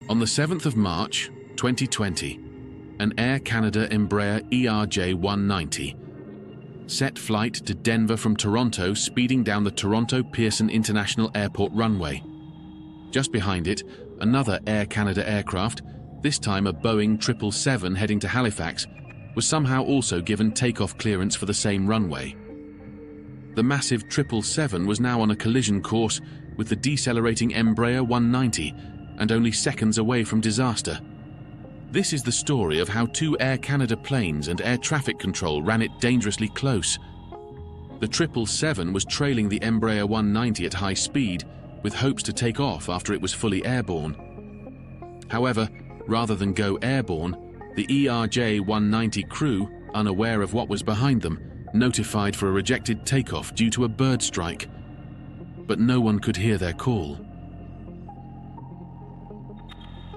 On the 7th of March, 2020, an Air Canada Embraer ERJ-190 set flight to Denver from Toronto, speeding down the Toronto Pearson International Airport runway. Just behind it, another Air Canada aircraft, this time a Boeing 777 heading to Halifax, was somehow also given takeoff clearance for the same runway. The massive 777 was now on a collision course with the decelerating Embraer 190 and only seconds away from disaster. This is the story of how two Air Canada planes and air traffic control ran it dangerously close. The 777 was trailing the Embraer 190 at high speed with hopes to take off after it was fully airborne. However, rather than go airborne, the ERJ-190 crew, unaware of what was behind them, notified for a rejected takeoff due to a bird strike. But no one could hear their call.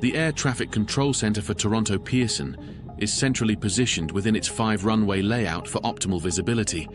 The Air Traffic Control Centre for Toronto Pearson is centrally positioned within its 5-runway layout for optimal visibility.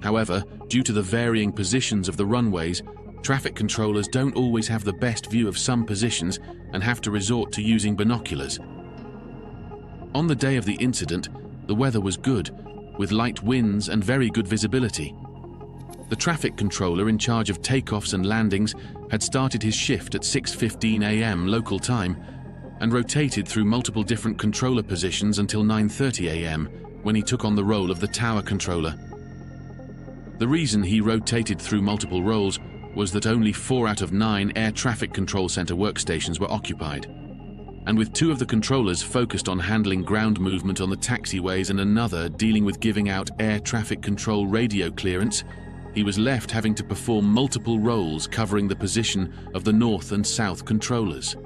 However, due to the varying positions of the runways, traffic controllers don't always have the best view of some positions and have to resort to using binoculars. On the day of the incident, the weather was good, with light winds and very good visibility. The traffic controller in charge of takeoffs and landings had started his shift at 6:15 a.m. local time and rotated through multiple different controller positions until 9:30 a.m. when he took on the role of the tower controller. The reason he rotated through multiple roles was that only 4 out of 9 Air Traffic Control Center workstations were occupied. And with 2 of the controllers focused on handling ground movement on the taxiways and another dealing with giving out air traffic control radio clearance, he was left having to perform multiple roles covering the position of the north and south controllers.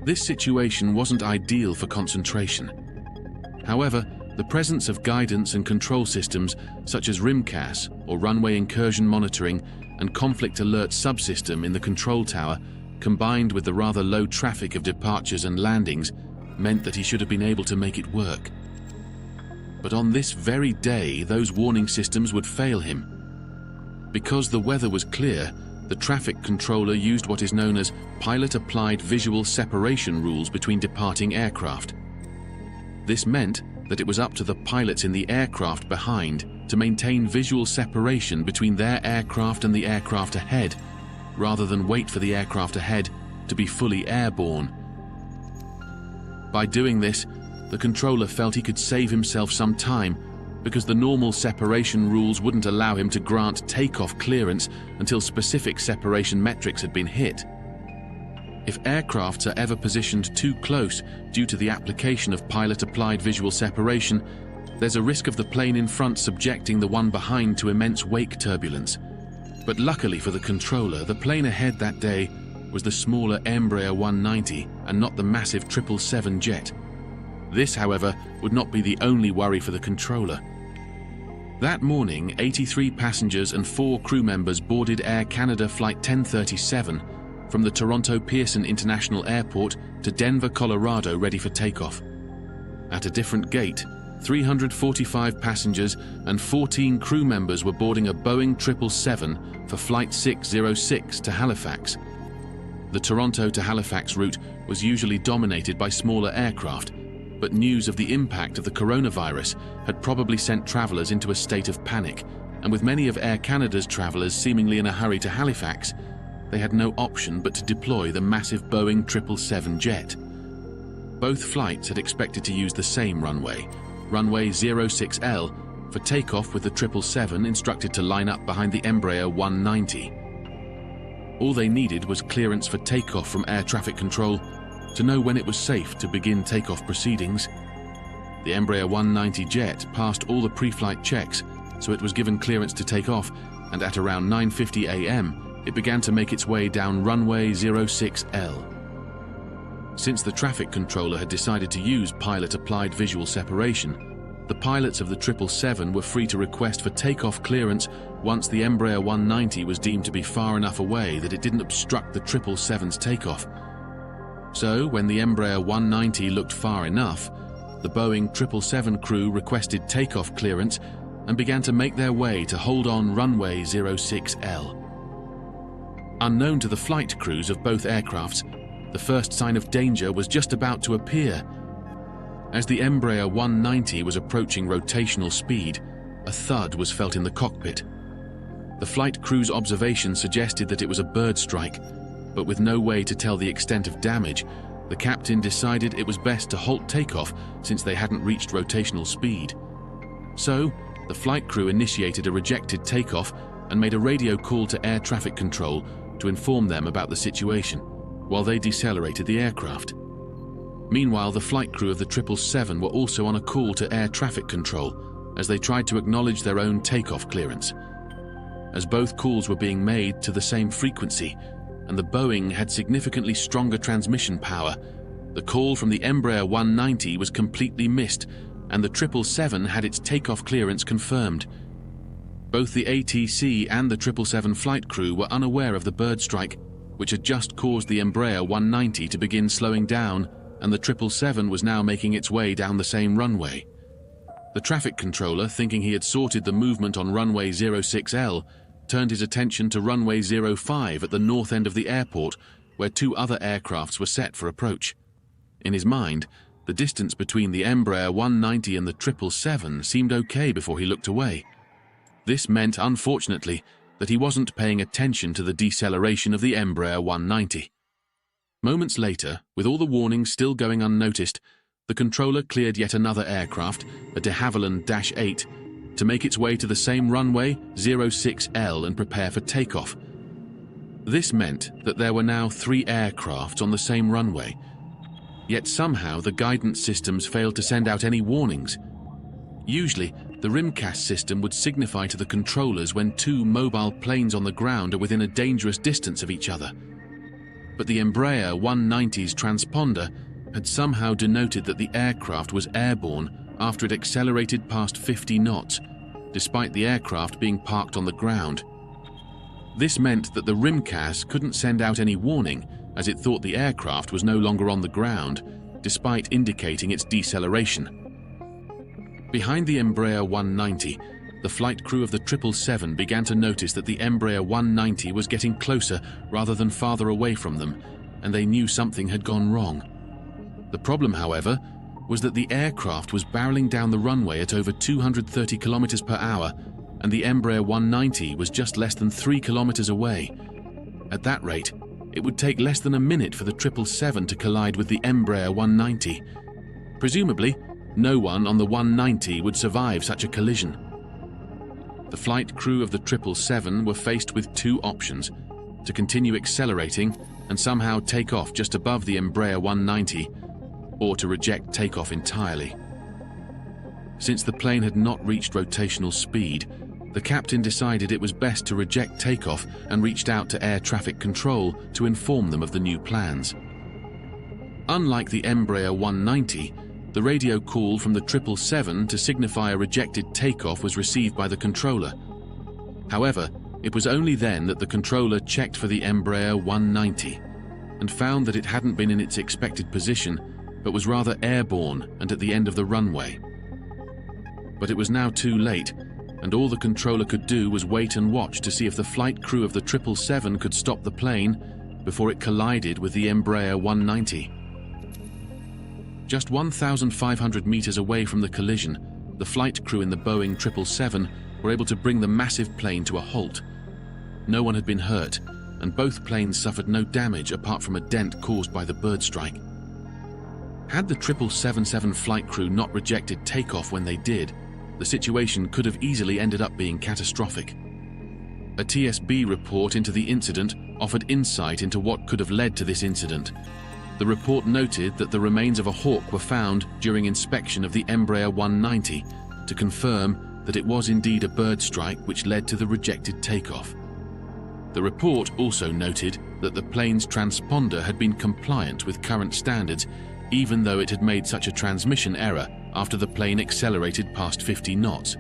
This situation wasn't ideal for concentration. However, the presence of guidance and control systems such as RIMCAS, or Runway Incursion Monitoring, and Conflict Alert subsystem in the control tower, combined with the rather low traffic of departures and landings, meant that he should have been able to make it work. But on this very day, those warning systems would fail him. Because the weather was clear, the traffic controller used what is known as pilot-applied visual separation rules between departing aircraft. This meant that it was up to the pilots in the aircraft behind to maintain visual separation between their aircraft and the aircraft ahead, rather than wait for the aircraft ahead to be fully airborne. By doing this, the controller felt he could save himself some time because the normal separation rules wouldn't allow him to grant takeoff clearance until specific separation metrics had been hit. If aircrafts are ever positioned too close due to the application of pilot-applied visual separation, there's a risk of the plane in front subjecting the one behind to immense wake turbulence. But luckily for the controller, the plane ahead that day was the smaller Embraer 190 and not the massive 777 jet. This, however, would not be the only worry for the controller. That morning, 83 passengers and 4 crew members boarded Air Canada Flight 1037 from the Toronto Pearson International Airport to Denver, Colorado, ready for takeoff. At a different gate, 345 passengers and 14 crew members were boarding a Boeing 777 for Flight 606 to Halifax. The Toronto to Halifax route was usually dominated by smaller aircraft, but news of the impact of the coronavirus had probably sent travelers into a state of panic, and with many of Air Canada's travelers seemingly in a hurry to Halifax, they had no option but to deploy the massive Boeing 777 jet. Both flights had expected to use the same runway 06L, for takeoff, with the 777 instructed to line up behind the Embraer 190. All they needed was clearance for takeoff from air traffic control to know when it was safe to begin takeoff proceedings. The Embraer 190 jet passed all the pre-flight checks, so it was given clearance to take off, and at around 9:50 a.m., it began to make its way down runway 06L. Since the traffic controller had decided to use pilot-applied visual separation, the pilots of the 777 were free to request for takeoff clearance once the Embraer 190 was deemed to be far enough away that it didn't obstruct the 777's takeoff. So, when the Embraer 190 looked far enough, the Boeing 777 crew requested takeoff clearance and began to make their way to hold on runway 06L. Unknown to the flight crews of both aircrafts, The first sign of danger was just about to appear. As the Embraer 190 was approaching rotational speed, a thud was felt in the cockpit. The flight crew's observation suggested that it was a bird strike, but with no way to tell the extent of damage, the captain decided it was best to halt takeoff since they hadn't reached rotational speed. So, the flight crew initiated a rejected takeoff and made a radio call to air traffic control to inform them about the situation, while they decelerated the aircraft. Meanwhile, the flight crew of the 777 were also on a call to air traffic control as they tried to acknowledge their own takeoff clearance. As both calls were being made to the same frequency, and the Boeing had significantly stronger transmission power, the call from the Embraer 190 was completely missed, and the 777 had its takeoff clearance confirmed. Both the ATC and the 777 flight crew were unaware of the bird strike, which had just caused the Embraer 190 to begin slowing down, and the 777 was now making its way down the same runway. The traffic controller, thinking he had sorted the movement on runway 06L, turned his attention to runway 05 at the north end of the airport, where two other aircrafts were set for approach. In his mind, the distance between the Embraer 190 and the 777 seemed okay before he looked away. This meant, unfortunately, that he wasn't paying attention to the deceleration of the Embraer 190. Moments later, with all the warnings still going unnoticed, the controller cleared yet another aircraft, a de Havilland Dash 8, to make its way to the same runway, 06L, and prepare for takeoff. This meant that there were now 3 aircraft on the same runway, yet somehow the guidance systems failed to send out any warnings. Usually, the RIMCAS system would signify to the controllers when 2 mobile planes on the ground are within a dangerous distance of each other. But the Embraer 190's transponder had somehow denoted that the aircraft was airborne after it accelerated past 50 knots, despite the aircraft being parked on the ground. This meant that the RIMCAS couldn't send out any warning, as it thought the aircraft was no longer on the ground, despite indicating its deceleration. Behind the Embraer 190, the flight crew of the 777 began to notice that the Embraer 190 was getting closer rather than farther away from them, and they knew something had gone wrong. The problem, however, was that the aircraft was barreling down the runway at over 230 kilometers per hour, and the Embraer 190 was just less than 3 kilometers away. At that rate, it would take less than a minute for the 777 to collide with the Embraer 190. Presumably, no one on the 190 would survive such a collision. The flight crew of the 777 were faced with 2 options: to continue accelerating and somehow take off just above the Embraer 190, or to reject takeoff entirely. Since the plane had not reached rotational speed, the captain decided it was best to reject takeoff and reached out to air traffic control to inform them of the new plans. Unlike the Embraer 190, the radio call from the 777 to signify a rejected takeoff was received by the controller. However, it was only then that the controller checked for the Embraer 190 and found that it hadn't been in its expected position, but was rather airborne and at the end of the runway. But it was now too late, and all the controller could do was wait and watch to see if the flight crew of the 777 could stop the plane before it collided with the Embraer 190. Just 1,500 meters away from the collision, the flight crew in the Boeing 777 were able to bring the massive plane to a halt. No one had been hurt, and both planes suffered no damage apart from a dent caused by the bird strike. Had the 777 flight crew not rejected takeoff when they did, the situation could have easily ended up being catastrophic. A TSB report into the incident offered insight into what could have led to this incident. The report noted that the remains of a hawk were found during inspection of the Embraer 190 to confirm that it was indeed a bird strike which led to the rejected takeoff. The report also noted that the plane's transponder had been compliant with current standards, even though it had made such a transmission error after the plane accelerated past 50 knots.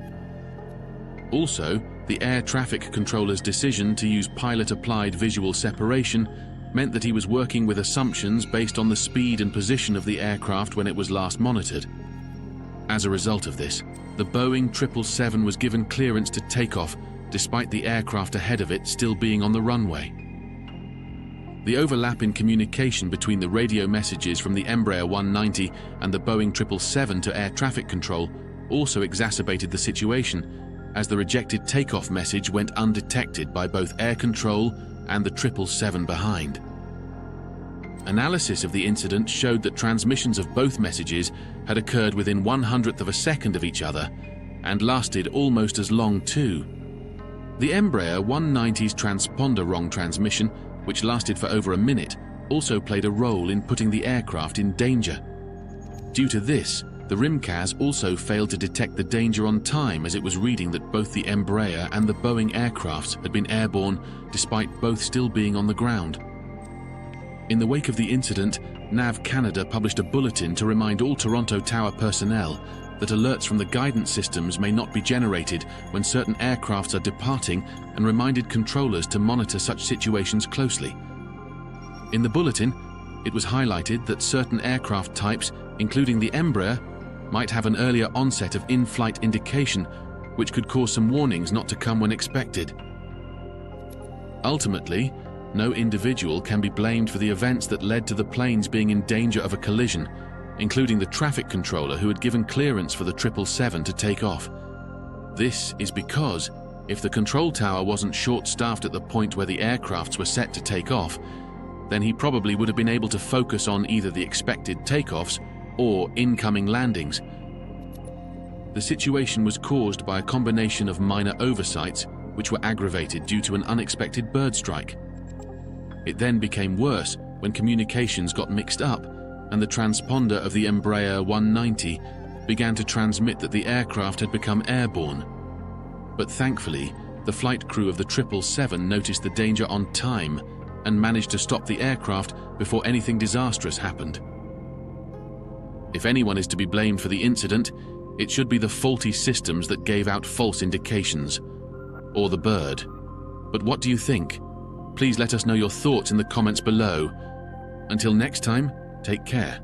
Also, the air traffic controller's decision to use pilot-applied visual separation meant that he was working with assumptions based on the speed and position of the aircraft when it was last monitored. As a result of this, the Boeing 777 was given clearance to take off despite the aircraft ahead of it still being on the runway. The overlap in communication between the radio messages from the Embraer 190 and the Boeing 777 to air traffic control also exacerbated the situation, as the rejected takeoff message went undetected by both air control and the 777 behind. Analysis of the incident showed that transmissions of both messages had occurred within 1/100th of a second of each other and lasted almost as long too. The Embraer 190's transponder wrong transmission, which lasted for over a minute, also played a role in putting the aircraft in danger. Due to this, the RIMCAS also failed to detect the danger on time, as it was reading that both the Embraer and the Boeing aircrafts had been airborne despite both still being on the ground. In the wake of the incident, NAV Canada published a bulletin to remind all Toronto Tower personnel that alerts from the guidance systems may not be generated when certain aircrafts are departing, and reminded controllers to monitor such situations closely. In the bulletin, it was highlighted that certain aircraft types, including the Embraer, might have an earlier onset of in-flight indication, which could cause some warnings not to come when expected. Ultimately, no individual can be blamed for the events that led to the planes being in danger of a collision, including the traffic controller who had given clearance for the 777 to take off. This is because, if the control tower wasn't short-staffed at the point where the aircrafts were set to take off, then he probably would have been able to focus on either the expected takeoffs or incoming landings. The situation was caused by a combination of minor oversights, which were aggravated due to an unexpected bird strike. It then became worse when communications got mixed up, and the transponder of the Embraer 190 began to transmit that the aircraft had become airborne. But thankfully, the flight crew of the 777 noticed the danger on time and managed to stop the aircraft before anything disastrous happened. If anyone is to be blamed for the incident, it should be the faulty systems that gave out false indications, or the bird. But what do you think? Please let us know your thoughts in the comments below. Until next time, take care.